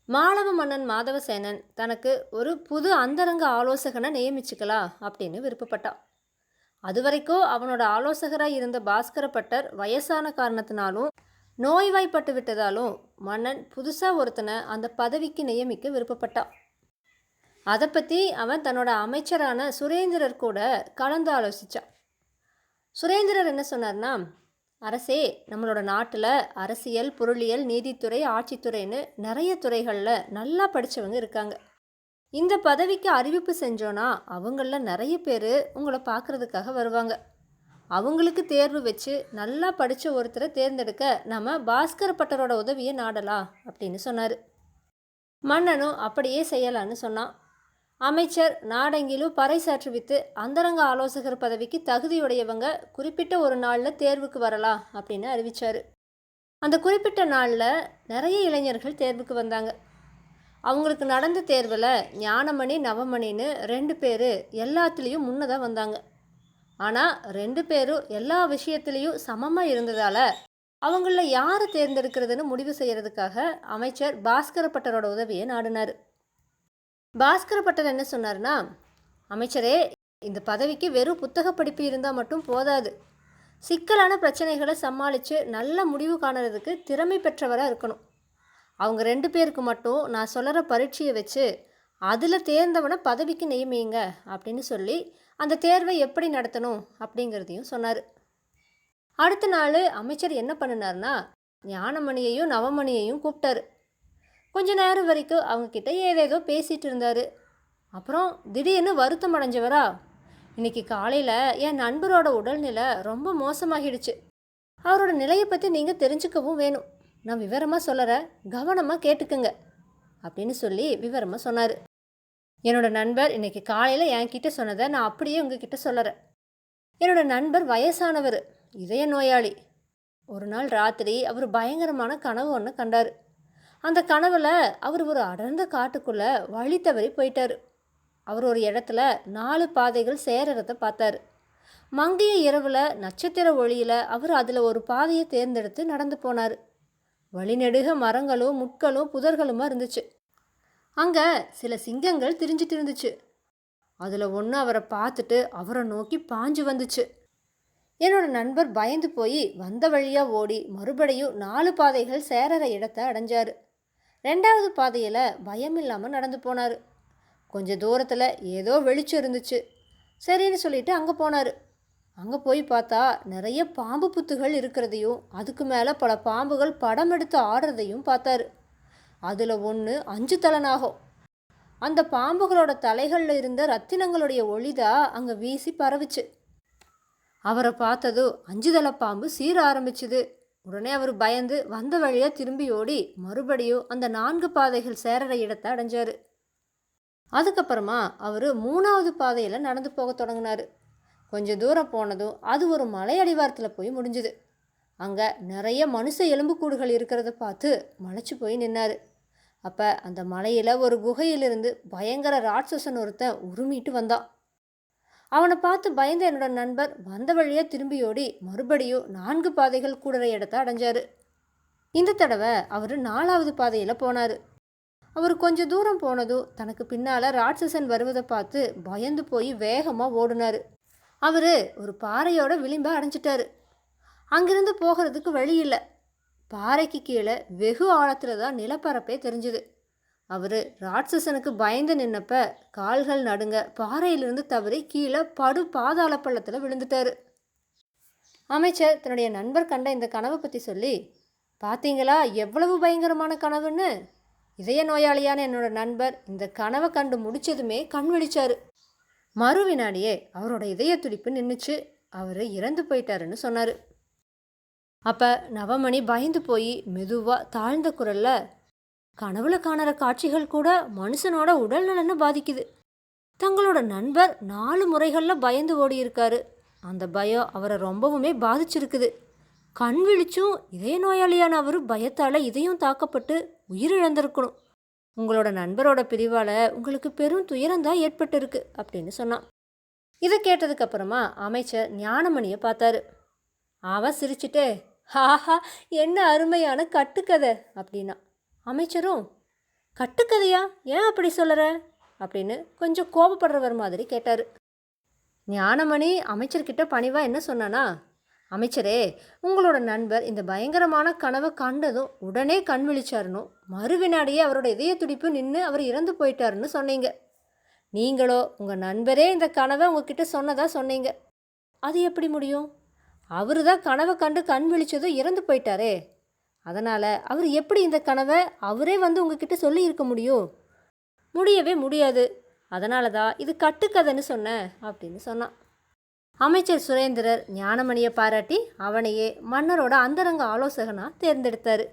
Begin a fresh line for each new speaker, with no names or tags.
மாளவ மன்னன் மாதவசேனன் தனக்கு ஒரு புது அந்தரங்க ஆலோசகனை நியமிச்சுக்கலாம் அப்படின்னு விருப்பப்பட்டான். அதுவரைக்கும் அவனோட ஆலோசகராக இருந்த பாஸ்கர பட்டர் வயசான காரணத்தினாலும் நோய்வாய்ப்பட்டு விட்டதாலும் மன்னன் புதுசாக ஒருத்தனை அந்த பதவிக்கு நியமிக்க விருப்பப்பட்டான். அதை பற்றி அவன் தன்னோட அமைச்சரான சுரேந்திரர் கூட கலந்து ஆலோசித்தான். சுரேந்திரர் என்ன சொன்னார்னா, அரசே, நம்மளோட நாட்டில் அரசியல், பொருளியல், நீதித்துறை, ஆட்சித்துறைன்னு நிறைய துறைகளில் நல்லா படித்தவங்க இருக்காங்க. இந்த பதவிக்கு அறிவிப்பு செஞ்சோன்னா அவங்களில் நிறைய பேர் உங்களை பார்க்குறதுக்காக வருவாங்க. அவங்களுக்கு தேர்வு வச்சு நல்லா படித்த ஒருத்தரை தேர்ந்தெடுக்க நம்ம பாஸ்கர பட்டரோட உதவியை நாடலாம் அப்படின்னு சொன்னார். மன்னனும் அப்படியே செய்யலான்னு சொன்னான். அமைச்சர் நாடெங்கிலும் பறைசாற்றுவித்து அந்தரங்க ஆலோசகர் பதவிக்கு தகுதியுடையவங்க குறிப்பிட்ட ஒரு நாளில் தேர்வுக்கு வரலாம் அப்படின்னு அறிவித்தார். அந்த குறிப்பிட்ட நாளில் நிறைய இளைஞர்கள் தேர்வுக்கு வந்தாங்க. அவங்களுக்கு நடந்த தேர்வில் ஞானமணி, நவமணின்னு 2 பேர் எல்லாத்துலேயும் முன்னதாக வந்தாங்க. ஆனால் 2 பேரும் எல்லா விஷயத்துலேயும் சமமாக இருந்ததால் அவங்களில் யாரை தேர்ந்தெடுக்கிறதுன்னு முடிவு செய்கிறதுக்காக அமைச்சர் பாஸ்கர பட்டரோட உதவியை நாடினார். பாஸ்கர பட்டர் என்ன சொன்னார்னா, அமைச்சரே, இந்த பதவிக்கு வெறும் புத்தக படிப்பு இருந்தால் மட்டும் போதாது. சிக்கலான பிரச்சனைகளை சமாளித்து நல்ல முடிவு காணுறதுக்கு திறமை பெற்றவராக இருக்கணும். அவங்க 2 பேருக்கு மட்டும் நான் சொல்கிற பரீட்சையை வச்சு அதில் தேர்ந்தவனை பதவிக்கு நியமிங்க அப்படின்னு சொல்லி அந்த தேர்வை எப்படி நடத்தணும் அப்படிங்கிறதையும் சொன்னார். அடுத்த நாள் அமைச்சர் என்ன பண்ணினார்னா, ஞானமணியையும் நவமணியையும் கூப்பிட்டாரு. கொஞ்ச நேரம் வரைக்கும் அவங்கக்கிட்ட ஏதேதோ பேசிகிட்டு இருந்தார். அப்புறம் திடீர்னு வருத்தம் அடைஞ்சவரா, இன்னைக்கு காலையில் என் நண்பரோட உடல்நிலை ரொம்ப மோசமாகிடுச்சு. அவரோட நிலையை பற்றி நீங்கள் தெரிஞ்சுக்கவும் வேணும். நான் விவரமாக சொல்லுறேன், கவனமாக கேட்டுக்குங்க அப்படின்னு சொல்லி விவரமாக சொன்னார். என்னோட நண்பர் இன்னைக்கு காலையில் என்கிட்ட சொன்னதை நான் அப்படியே உங்ககிட்ட சொல்லுறேன். என்னோட நண்பர் வயசானவர், இதய நோயாளி. ஒரு நாள் ராத்திரி அவர் பயங்கரமான கனவு ஒன்று கண்டார். அந்த கனவில் அவர் ஒரு அடர்ந்த காட்டுக்குள்ளே வழி தவறி போயிட்டார். அவர் ஒரு இடத்துல 4 பாதைகள் சேரறதை பார்த்தார். மங்கிய இரவில் நட்சத்திர ஒளியில் அவர் அதில் ஒரு பாதையை தேர்ந்தெடுத்து நடந்து போனார். வழிநெடுக மரங்களும் முட்களும் புதர்களுமா இருந்துச்சு. அங்கே சில சிங்கங்கள் திரிஞ்சிட்டு இருந்துச்சு. அதில் ஒன்று அவரை பார்த்துட்டு அவரை நோக்கி பாஞ்சு வந்துச்சு. என்னோட நண்பர் பயந்து போய் வந்த வழியாக ஓடி மறுபடியும் 4 பாதைகள் சேரற இடத்தை அடைஞ்சார். 2வது பாதையில் பயம் இல்லாமல் நடந்து போனார். கொஞ்சம் தூரத்தில் ஏதோ வெளிச்சம் இருந்துச்சு. சரின்னு சொல்லிட்டு அங்கே போனார். அங்கே போய் பார்த்தா நிறைய பாம்பு புத்துகள் இருக்கிறதையும் அதுக்கு மேலே பல பாம்புகள் படம் எடுத்து ஆடுறதையும் பார்த்தாரு. அதில் ஒன்று 5 தலனாகும். அந்த பாம்புகளோட தலைகளில் இருந்த ரத்தினங்களுடைய ஒளிதான் அங்கே வீசி பரவுச்சு. அவரை பார்த்ததும் 5 தலை பாம்பு சீர ஆரம்பிச்சுது. உடனே அவர் பயந்து வந்த வழியாக திரும்பி ஓடி மறுபடியும் அந்த 4 பாதைகள் சேரற இடத்தை அடைஞ்சார். அதுக்கப்புறமா அவர் 3வது பாதையில் நடந்து போக தொடங்கினார். கொஞ்சம் தூரம் போனதும் அது ஒரு மலை அடிவாரத்தில் போய் முடிஞ்சுது. அங்கே நிறைய மனுஷ எலும்புக்கூடுகள் இருக்கிறத பார்த்து மலைச்சு போய் நின்னார். அப்போ அந்த மலையில் ஒரு குகையிலிருந்து பயங்கர ராட்சசன் ஒருத்தன் உருமிட்டு வந்தான். அவனை பார்த்து பயந்த என்னோட நண்பர் வந்த வழியாக திரும்பியோடி மறுபடியும் 4 பாதைகள் கூடுற இடத்த அடைஞ்சார். இந்த தடவை அவர் 4வது பாதையில் போனார். அவர் கொஞ்சம் தூரம் போனதும் தனக்கு பின்னால் ராட்சசன் வருவதை பார்த்து பயந்து போய் வேகமாக ஓடினார். அவர் ஒரு பாறையோட விளிம்பை அடைஞ்சிட்டாரு. அங்கிருந்து போகிறதுக்கு வழி இல்லை. பாறைக்கு கீழே வெகு ஆழத்தில் தான் நிலப்பரப்பே தெரிஞ்சுது. அவர் ராட்சசனுக்கு பயந்து நின்னப்ப கால்கள் நடுங்க பாறையிலிருந்து தவறி கீழே படு பாதாள பள்ளத்தில் விழுந்துட்டார். அமைச்சர் தன்னுடைய நண்பர் கண்ட இந்த கனவை பற்றி சொல்லி, பார்த்தீங்களா எவ்வளவு பயங்கரமான கனவுன்னு? இதய நோயாளியான என்னோட நண்பர் இந்த கனவை கண்டு முடிச்சதுமே கண் விழிச்சாரு. மறு வினாடியே அவரோட இதய துடிப்பு நின்றுச்சு. அவர் இறந்து போயிட்டாருன்னு சொன்னார். அப்போ நவமணி பயந்து போய் மெதுவாக தாழ்ந்த குரலில், கனவுல காணுற காட்சிகள் கூட மனுஷனோட உடல் நலனை பாதிக்குது. தங்களோட நண்பர் 4 முறைகளில் பயந்து ஓடி இருக்காரு. அந்த பயம் அவரை ரொம்பவுமே பாதிச்சிருக்குது. கண் விழிச்சும் இதய நோயாளியான அவர் பயத்தால் இதயம் தாக்கப்பட்டு உயிரிழந்திருக்கணும். உங்களோட நண்பரோட பிரிவால் உங்களுக்கு பெரும் துயரம்தான் ஏற்பட்டிருக்கு அப்படின்னு சொன்னான். இதை கேட்டதுக்கப்புறமா அமைச்சர் ஞானமணியை பார்த்தாரு. அவன் சிரிச்சுட்டே, ஹாஹா, என்ன அருமையான கட்டுக்கதை அப்படின்னா. அமைச்சரும், கட்டுக்கதையா? ஏன் அப்படி சொல்லற? அப்படின்னு கொஞ்சம் கோபப்படுறவர் மாதிரி கேட்டார். ஞானமணி அமைச்சர்கிட்ட பணிவா என்ன சொன்னானா, அமைச்சரே, உங்களோட நண்பர் இந்த பயங்கரமான கனவை கண்டதும் உடனே கண் விழிச்சாருன்னு, மறுவினாடியே அவரோட இதய துடிப்பு நின்று அவர் இறந்து போயிட்டாருன்னு சொன்னீங்க. நீங்களோ உங்கள் நண்பரே இந்த கனவை உங்ககிட்ட சொன்னதா சொன்னீங்க. அது எப்படி முடியும்? அவரு தான் கனவை கண்டு கண் விழிச்சதும் இறந்து போயிட்டாரே. அதனால் அவர் எப்படி இந்த கனவை அவரே வந்து உங்ககிட்ட சொல்லி இருக்க முடியும்? முடியவே முடியாது. அதனால தான் இது கட்டுக்கதைன்னு சொன்னேன் அப்படின்னு சொன்னான். அமைச்சர் சுரேந்திரர் ஞானமணியை பாராட்டி அவனையே மன்னரோட அந்தரங்க ஆலோசகனாக தேர்ந்தெடுத்தார்.